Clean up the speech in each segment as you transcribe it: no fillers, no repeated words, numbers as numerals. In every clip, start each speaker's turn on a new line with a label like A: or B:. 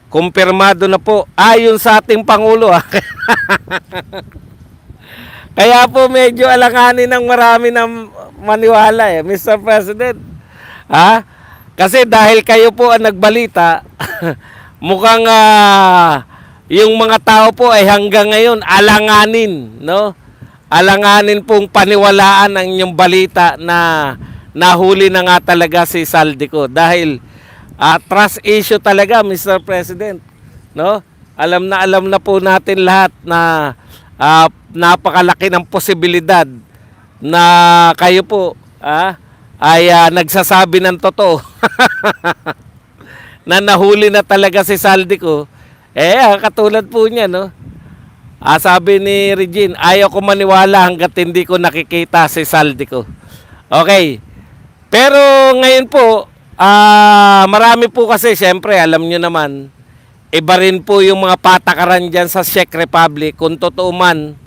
A: kumpirmado na po ayon sa ating Pangulo. Kaya po medyo alanganin ng marami ng maniwala Mr. President. Ha? Kasi dahil kayo po ang nagbalita, mukhang yung mga tao po ay hanggang ngayon alanganin, no? Alanganin pong paniwalaan ang inyong balita na nahuli na nga talaga si Saldico dahil trust issue talaga, Mr. President, no? Alam na po natin lahat na napakalaki ng posibilidad na kayo po ay nagsasabi ng totoo na nahuli na talaga si Saldico. Katulad po niya, no? Sabi ni Regine, ayaw ko maniwala hanggat hindi ko nakikita si Saldico. Okay. Pero ngayon po, marami po kasi, syempre, alam nyo naman, iba rin po yung mga patakaran dyan sa Czech Republic, kung totoo man.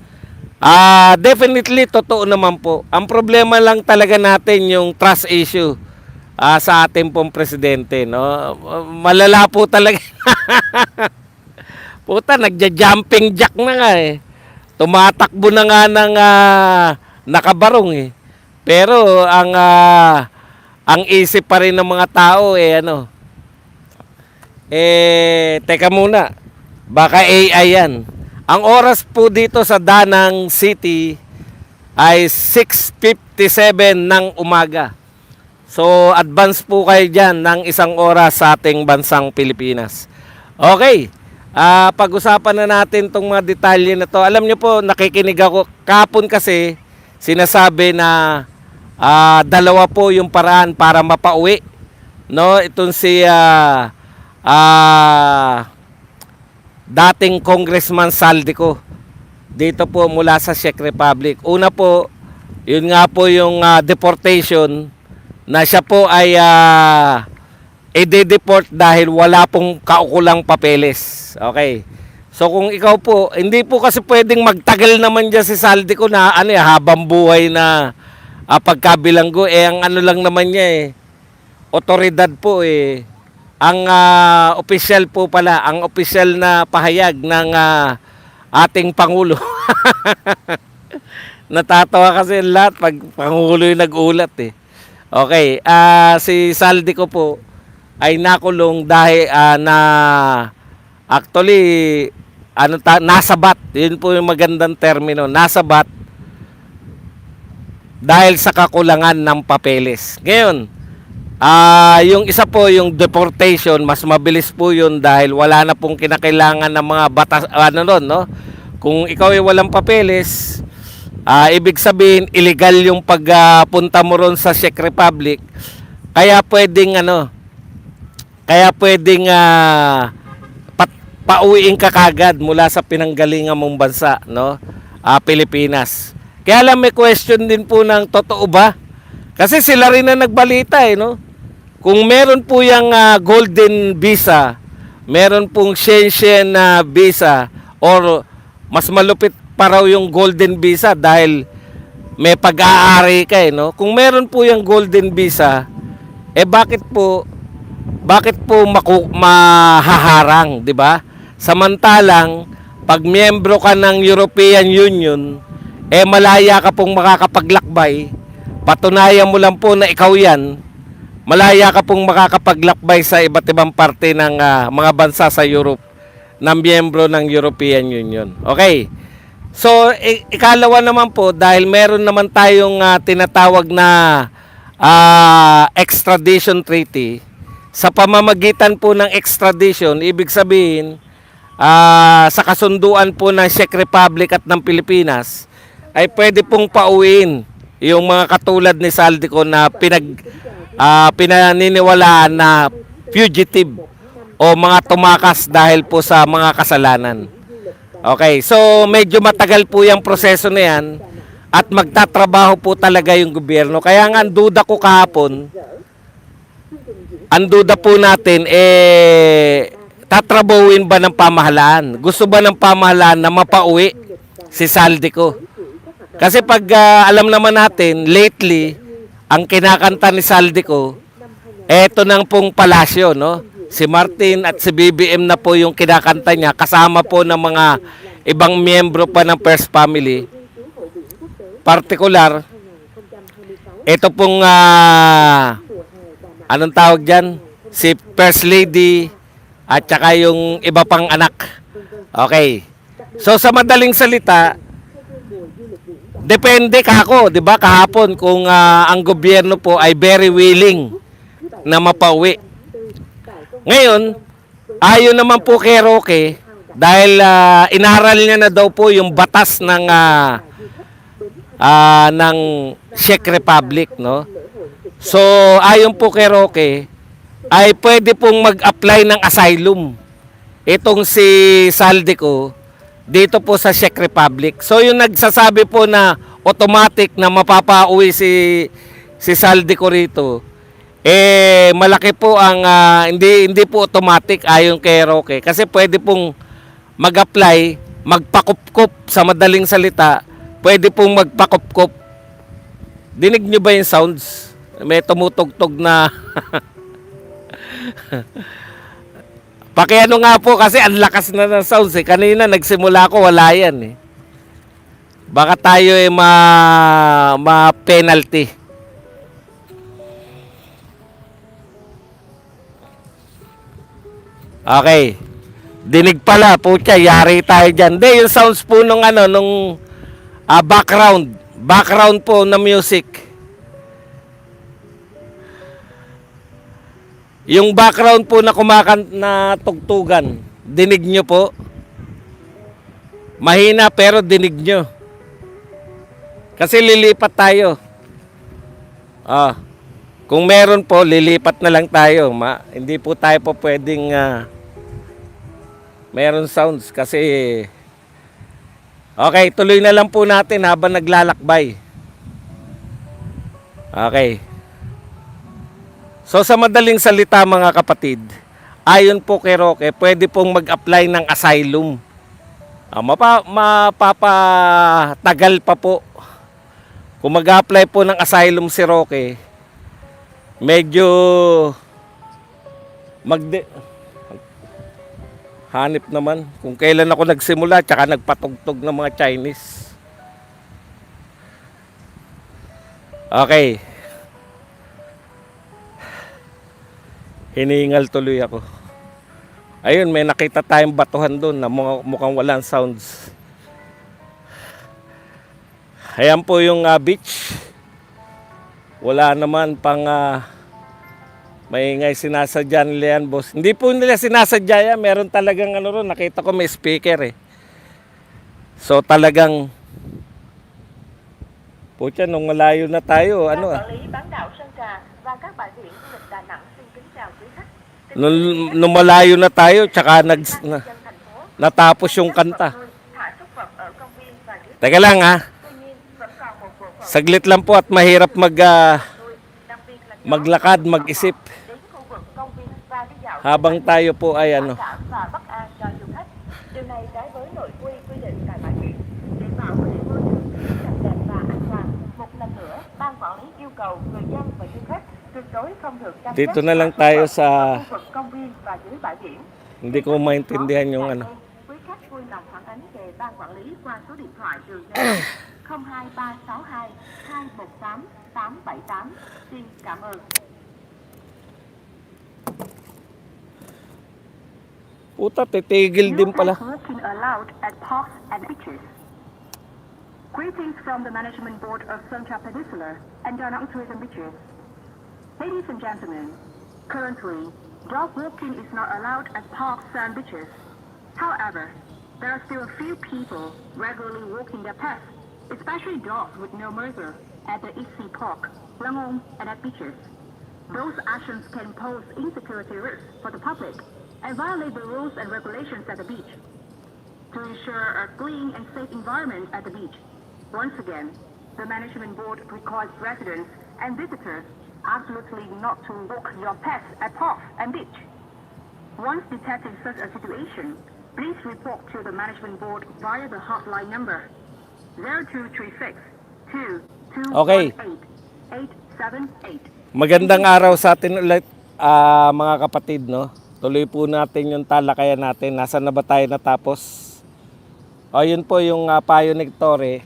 A: Definitely, totoo naman po. Ang problema lang talaga natin yung trust issue sa ating pong presidente, no? Malala po talaga. Puta, nagja-jumping jack na nga Tumatakbo na nga ng nakabarong Pero ang isip pa rin ng mga tao teka muna. Baka AI yan. Ang oras po dito sa Danang City ay 6:57 ng umaga. So, advance po kayo dyan ng isang oras sa ating bansang Pilipinas. Okay. Pag-usapan na natin itong mga detalye na to. Alam nyo po, nakikinig ako. Kahapon kasi, sinasabi na dalawa po yung paraan para mapauwi. No? Itong si dating Congressman Saldico. Dito po mula sa Czech Republic. Una po, yun nga po yung deportation na siya po ay i-deport dahil wala pong kaukulang papeles. Okay. So kung ikaw po, hindi po kasi pwedeng magtagal naman dyan si Saldico na habang buhay na pagkabilanggo. Ang lang naman niya otoridad po Ang opisyal po pala, ang opisyal na pahayag ng ating Pangulo. Natatawa kasi lahat pag Pangulo yung nag-ulat Okay, si Saldico po ay nakulong dahil actually nasabat. Yun po yung magandang termino, nasabat dahil sa kakulangan ng papeles. Ngayon, yung isa po, yung deportation, mas mabilis po yun dahil wala na pong kinakailangan ng mga batas, no? Kung ikaw ay walang papeles, ibig sabihin, illegal yung pagpunta mo ron sa Czech Republic. Kaya pwedeng pauwiin ka kagad mula sa pinanggalingan mong bansa, no? Pilipinas. Kaya lang may question din po ng totoo ba? Kasi sila rin na nagbalita no? Kung meron po yung golden visa, meron pong Schengen visa, or mas malupit pa raw yung golden visa dahil may pag-aari ka no? Kung meron po yung golden visa, bakit po mahaharang, di ba? Samantalang pag miyembro ka ng European Union, malaya ka pong makakapaglakbay. Patunayan mo lang po na ikaw yan. Malaya ka pong makakapaglakbay sa iba't ibang parte ng mga bansa sa Europe na miyembro ng European Union. Okay. So, ikalawa naman po, dahil meron naman tayong tinatawag na extradition treaty. Sa pamamagitan po ng extradition, ibig sabihin, sa kasunduan po ng Czech Republic at ng Pilipinas, ay pwede pong pauwiin yung mga katulad ni Saldico na pinaniniwalaan na fugitive o mga tumakas dahil po sa mga kasalanan. Okay, so medyo matagal po yung proseso na yan at magtatrabaho po talaga yung gobyerno. Kaya nga ang duda ko kahapon, ang duda po natin, tatrabahuin ba ng pamahalaan? Gusto ba ng pamahalaan na mapauwi si Saldico? Kasi pag alam naman natin, lately, ang kinakanta ni Saldico, eto nang pong palasyo, no? Si Martin at si BBM na po yung kinakanta niya, kasama po ng mga ibang miyembro pa ng First Family. Partikular, ito pong, anong tawag dyan? Si First Lady at saka yung iba pang anak. Okay. So sa madaling salita, depende kako, 'di ba? Kahapon kung ang gobyerno po ay very willing na mapauwi. Ngayon, ayon naman po kay Roque dahil inaral niya na daw po yung batas ng Czech Republic, no? So, ayon po kay Roque ay pwede pong mag-apply ng asylum itong si Saldico dito po sa Czech Republic. So, yung nagsasabi po na automatic na mapapauwi si Saldico rito, malaki po ang hindi po automatic ayon kay Roque kasi pwede pong mag-apply, magpakupkup sa madaling salita, pwede pong magpakupkup. Dinig nyo ba yung sounds? May tumutugtog na pakiano nga po kasi ang lakas na ng sounds eh. Kanina nagsimula ako, wala yan eh. Baka tayo ay ma-penalty. Okay. Dinig pala, putya, yari tayo dyan. Hindi, yung sounds po nung background po na music. Yung background po na na tugtugan, dinig nyo po. Mahina pero dinig nyo. Kasi lilipat tayo. Kung meron po, lilipat na lang tayo. Hindi po tayo po pwedeng meron sounds kasi okay, tuloy na lang po natin habang naglalakbay. Okay. So sa madaling salita mga kapatid, ayon po kay Roque, pwede pong mag-apply ng asylum. Mapapatagal pa po. Kung mag-apply po ng asylum si Roque, medyo hanip naman kung kailan ako nagsimula tsaka nagpatugtog ng mga Chinese. Okay. Hiningal tuloy ako. Ayun, may nakita tayong batuhan doon na mukhang walang sounds. Ayan po yung beach. Wala naman pang maingay sinasadya nila yan, boss. Hindi po nila sinasadya yan. Meron talagang ron. Nakita ko may speaker eh. So talagang putya, nung malayo na tayo, nung malayo na tayo, tsaka natapos yung kanta. Teka lang ha. Saglit lang po at mahirap maglakad, mag-isip. Habang tayo po ay dito na lang tayo sa hindi ko maintindihan yung 02362 xin cảm ơn. Puta, titigil din pala. Greetings from the management board of Soncha Peninsula and Danang Tourism Beaches. Ladies and gentlemen, currently, dog walking is not allowed at parks and beaches. However, there are still a few people regularly walking their pets, especially dogs with no muzzle, at the Isi Park, Langong, and at beaches. Those actions can pose insecurity risks for the public and violate the rules and regulations at the beach. To ensure a clean and safe environment at the beach, once again, the management board requires residents and visitors absolutely not to walk your pets at parks and beach. Once detecting such a situation, please report to the management board via the hotline number 0236 Okay.
B: 878.
A: Magandang araw sa atin ulit mga kapatid, no? Tuloy po natin yung talakayan natin. Nasaan na ba tayo natapos? O, yun po yung payo ni Torre.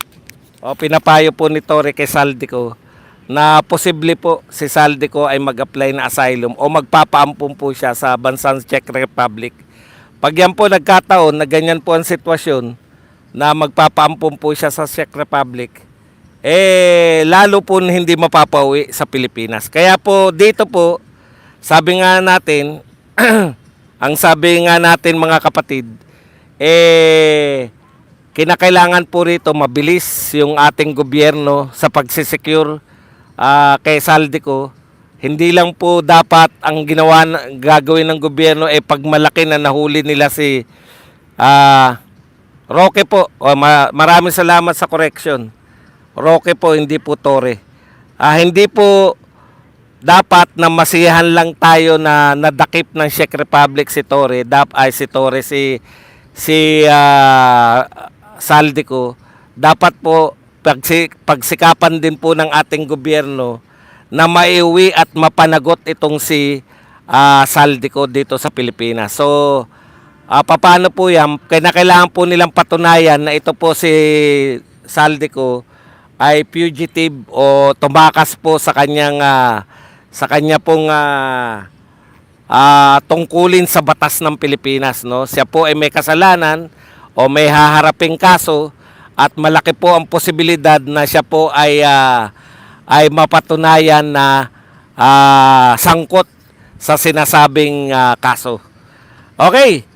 A: O, pinapayo po ni Torre kay Saldico na posible po si Saldico ay mag-apply na asylum o magpapaampun po siya sa bansang Czech Republic. Pag yan po nagkataon na ganyan po ang sitwasyon na magpapaampun po siya sa Czech Republic, lalo po hindi mapapauwi sa Pilipinas. Kaya po dito po, sabi nga natin, ang sabi nga natin mga kapatid, kinakailangan po rito mabilis yung ating gobyerno sa pagsisecure kay Saldico. Hindi lang po dapat ang gagawin ng gobyerno pag malaki na nahuli nila si Roque po. Maraming salamat sa correction. Roque po, hindi po Torre. Hindi po dapat na masiyahan lang tayo na nadakip ng Czech Republic si Torre. Si Saldico. Dapat po pagsikapan din po ng ating gobyerno na maiuwi at mapanagot itong si Saldico dito sa Pilipinas. So, paano po yan? Kailangan po nilang patunayan na ito po si Saldico ay fugitive o tumakas po sa kanya pong tungkulin sa batas ng Pilipinas, no? Siya po ay may kasalanan o may haharaping kaso at malaki po ang posibilidad na siya po ay mapatunayan na sangkot sa sinasabing kaso. Okay.